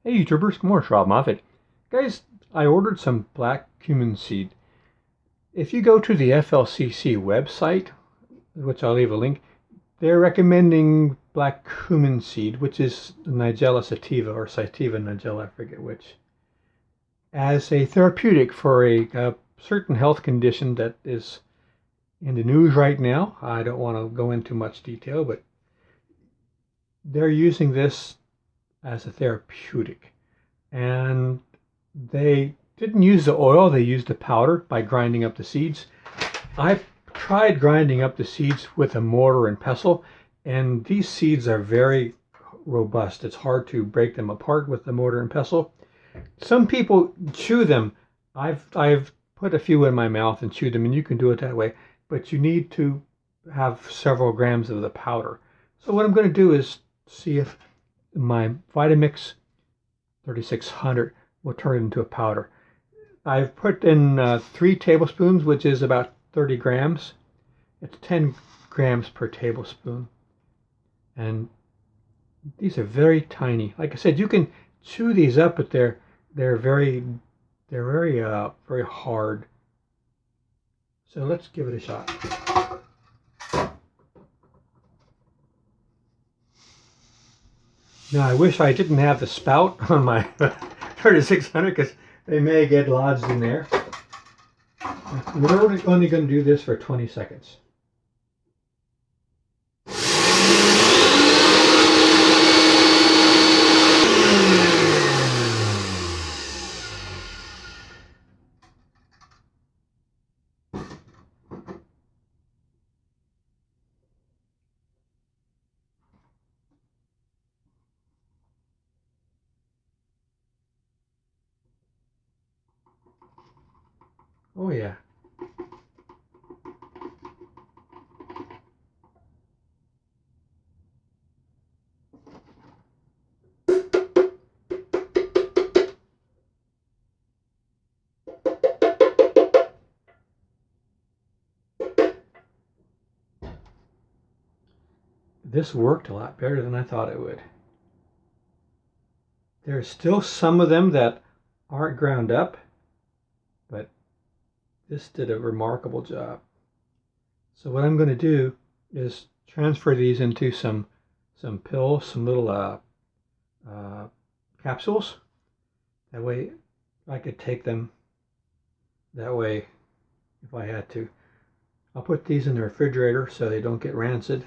Hey YouTubers, more Robb Moffett. Guys, I ordered some black cumin seed. If you go to the FLCC website, which I'll leave a link, they're recommending black cumin seed, which is Nigella sativa or sativa Nigella, I forget which, as a therapeutic for a certain health condition that is in the news right now. I don't want to go into much detail, but they're using this as a therapeutic. And they didn't use the oil, they used the powder by grinding up the seeds. I've tried grinding up the seeds with a mortar and pestle, and these seeds are very robust. It's hard to break them apart with the mortar and pestle. Some people chew them. I've put a few in my mouth and chewed them, and you can do it that way, but you need to have several grams of the powder. So what I'm going to do is see if my Vitamix 3600 will turn it into a powder. I've put in 3 tablespoons, which is about 30 grams. It's 10 grams per tablespoon. And these are very tiny. Like I said, you can chew these up, but they're very hard. So let's give it a shot. Now I wish I didn't have the spout on my 3600 because they may get lodged in there. We're only going to do this for 20 seconds. Oh yeah. This worked a lot better than I thought it would. There's still some of them that aren't ground up, but this did a remarkable job. So what I'm going to do is transfer these into some pills, some little capsules. That way I could take them that way if I had to. I'll put these in the refrigerator so they don't get rancid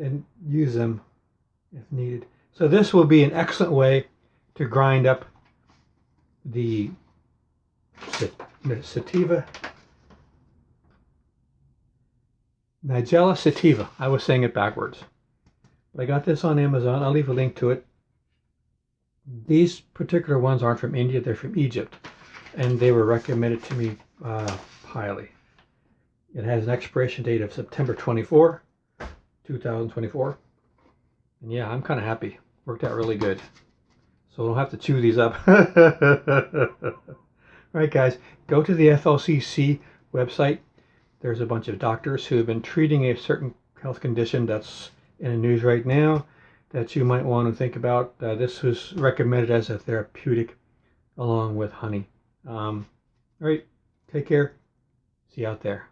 and use them if needed. So this will be an excellent way to grind up the sativa, Nigella sativa. I was saying it backwards. But I got this on Amazon. I'll leave a link to it. These particular ones aren't from India, they're from Egypt. And they were recommended to me highly. It has an expiration date of September 24, 2024. And yeah, I'm kind of happy. Worked out really good. So I don't have to chew these up. Alright guys, go to the FLCC website. There's a bunch of doctors who have been treating a certain health condition that's in the news right now that you might want to think about. This was recommended as a therapeutic along with honey. Alright, take care. See you out there.